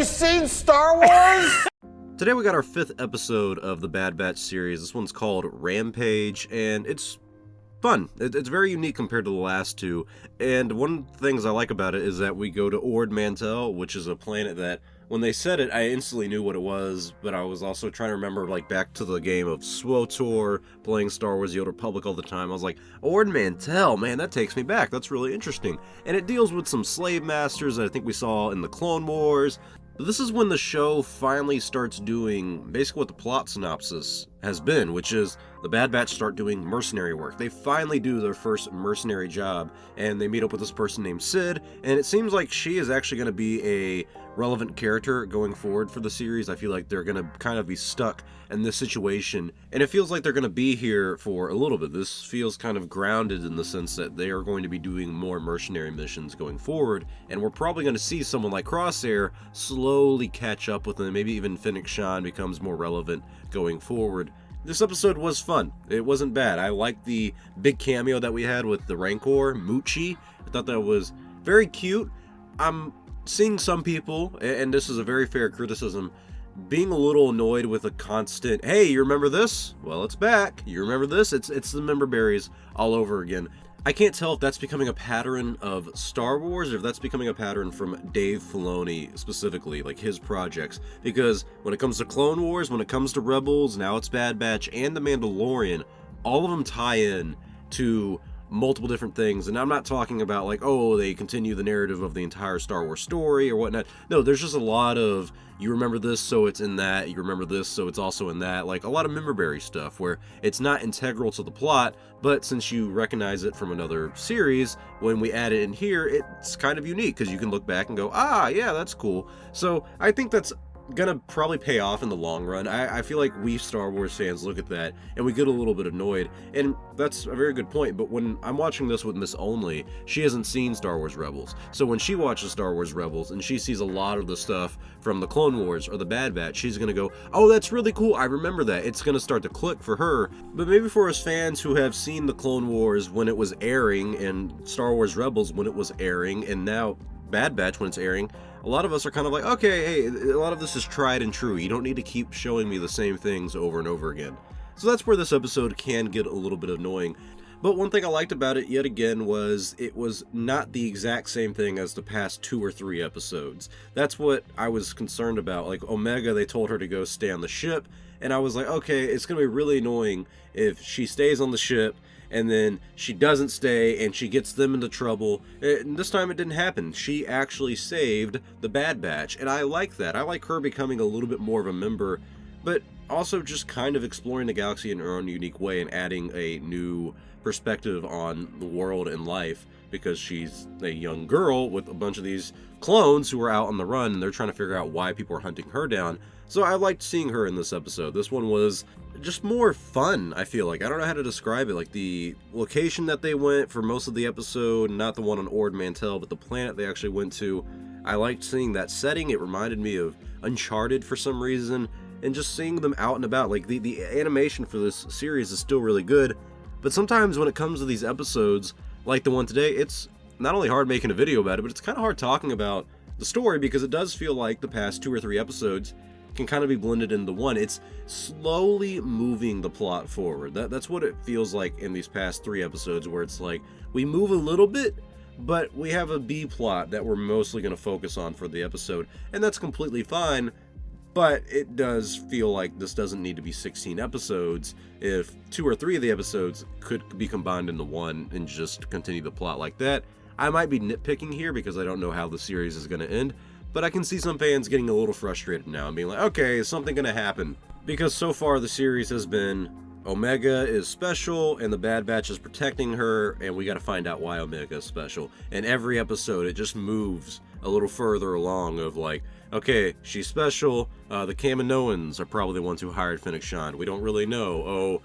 you seen Star Wars? Today we got our 5th episode of the Bad Batch series. This one's called Rampage, and it's fun. It's very unique compared to the last two, and one of the things I like about it is that we go to Ord Mantell, which is a planet that, when they said it, I instantly knew what it was, but I was also trying to remember, like, back to the game of SWTOR, playing Star Wars The Old Republic all the time. I was like, Ord Mantell, man, that takes me back. That's really interesting. And it deals with some slave masters that I think we saw in the Clone Wars. But this is when the show finally starts doing basically what the plot synopsis has been, which is the Bad Batch start doing mercenary work. They finally do their first mercenary job, and they meet up with this person named Sid, and it seems like she is actually going to be a relevant character going forward for the series. I feel like they're going to kind of be stuck in this situation, and it feels like they're going to be here for a little bit. This feels kind of grounded in the sense that they are going to be doing more mercenary missions going forward, and we're probably going to see someone like Crosshair slowly catch up with them. Maybe even Fennec Shand becomes more relevant going forward. This episode was fun. It wasn't bad. I liked the big cameo that we had with the Rancor, Moochie. I thought that was very cute. I'm seeing some people, and this is a very fair criticism, being a little annoyed with a constant, hey, you remember this? Well, it's back. You remember this? It's the member berries all over again. I can't tell if that's becoming a pattern of Star Wars or if that's becoming a pattern from Dave Filoni specifically, like his projects. Because when it comes to Clone Wars, when it comes to Rebels, now it's Bad Batch, and The Mandalorian, all of them tie in to multiple different things. And I'm not talking about like, oh, they continue the narrative of the entire Star Wars story or whatnot. No, there's just a lot of, you remember this, so it's in that. You remember this, so it's also in that. Like a lot of memberberry stuff where it's not integral to the plot, but since you recognize it from another series, when we add it in here, it's kind of unique because you can look back and go, ah, yeah, that's cool. So I think that's gonna probably pay off in the long run. I feel like we Star Wars fans look at that and we get a little bit annoyed, and that's a very good point. But when I'm watching this with Miss Only, she hasn't seen Star Wars Rebels, so when she watches Star Wars Rebels and she sees a lot of the stuff from the Clone Wars or the Bad Batch, she's gonna go, oh, that's really cool, I remember that. It's gonna start to click for her. But maybe for us fans who have seen the Clone Wars when it was airing and Star Wars Rebels when it was airing and now Bad Batch when it's airing, a lot of us are kind of like, okay, hey, a lot of this is tried and true. You don't need to keep showing me the same things over and over again. So that's where this episode can get a little bit annoying. But one thing I liked about it, yet again, was it was not the exact same thing as the past 2 or 3 episodes. That's what I was concerned about. Like, Omega, they told her to go stay on the ship, and I was like, okay, it's going to be really annoying if she stays on the ship, and then she doesn't stay, and she gets them into trouble. And this time it didn't happen. She actually saved the Bad Batch, and I like that. I like her becoming a little bit more of a member, but also just kind of exploring the galaxy in her own unique way and adding a new perspective on the world and life, because she's a young girl with a bunch of these clones who are out on the run, and they're trying to figure out why people are hunting her down. So I liked seeing her in this episode. This one was just more fun, I feel like. I don't know how to describe it. Like the location that they went for most of the episode, not the one on Ord Mantell, but the planet they actually went to. I liked seeing that setting. It reminded me of Uncharted for some reason, and just seeing them out and about. Like the animation for this series is still really good, but sometimes when it comes to these episodes, like the one today, it's not only hard making a video about it, but it's kind of hard talking about the story, because it does feel like the past 2 or 3 episodes can kind of be blended into one. It's slowly moving the plot forward. That's what it feels like in these past 3 episodes, where it's like we move a little bit, but we have a B plot that we're mostly going to focus on for the episode, and that's completely fine. But it does feel like this doesn't need to be 16 episodes if 2 or 3 of the episodes could be combined into one and just continue the plot like that. I might be nitpicking here because I don't know how the series is going to end, but I can see some fans getting a little frustrated now and being like, okay, is something going to happen? Because so far the series has been Omega is special and the Bad Batch is protecting her, and we got to find out why Omega is special. And every episode it just moves a little further along of like, okay, she's special, the Kaminoans are probably the ones who hired Fennec Shand. We don't really know.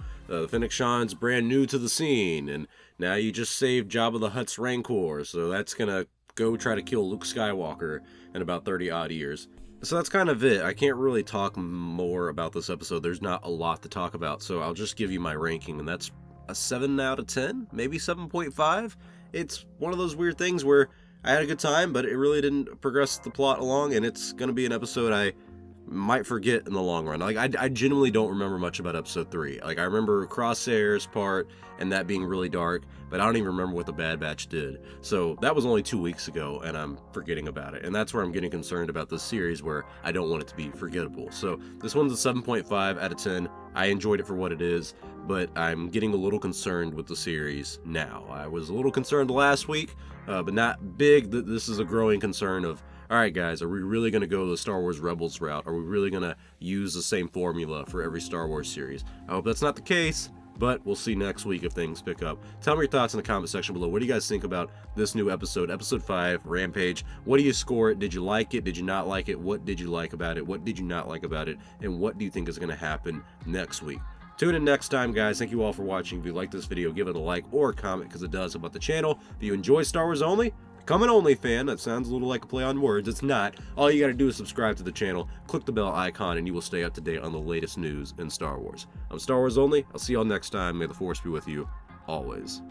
Fennec Shand's brand new to the scene, and now you just saved Jabba the Hutt's Rancor, so that's gonna go try to kill Luke Skywalker in about 30 odd years. So that's kind of it. I can't really talk more about this episode. There's not a lot to talk about, so I'll just give you my ranking, and that's a 7 out of 10, maybe 7.5. It's one of those weird things where I had a good time, but it really didn't progress the plot along, and it's going to be an episode I might forget in the long run. Like, I genuinely don't remember much about episode 3. Like, I remember Crosshair's part and that being really dark, but I don't even remember what the Bad Batch did. So that was only 2 weeks ago, and I'm forgetting about it. And that's where I'm getting concerned about this series, where I don't want it to be forgettable. So this one's a 7.5 out of 10. I enjoyed it for what it is, but I'm getting a little concerned with the series now. I was a little concerned last week, but not big. This is a growing concern of, all right, guys, are we really going to go the Star Wars Rebels route? Are we really going to use the same formula for every Star Wars series? I hope that's not the case, but we'll see next week if things pick up. Tell me your thoughts in the comment section below. What do you guys think about this new episode, episode 5, Rampage? What do you score it? Did you like it? Did you not like it? What did you like about it? What did you not like about it? And what do you think is going to happen next week? Tune in next time, guys. Thank you all for watching. If you like this video, give it a like or a comment, because it does help out the channel. If you enjoy Star Wars Only, become an Only fan. That sounds a little like a play on words. It's not. All you gotta do is subscribe to the channel, click the bell icon, and you will stay up to date on the latest news in Star Wars. I'm Star Wars Only. I'll see y'all next time. May the Force be with you always.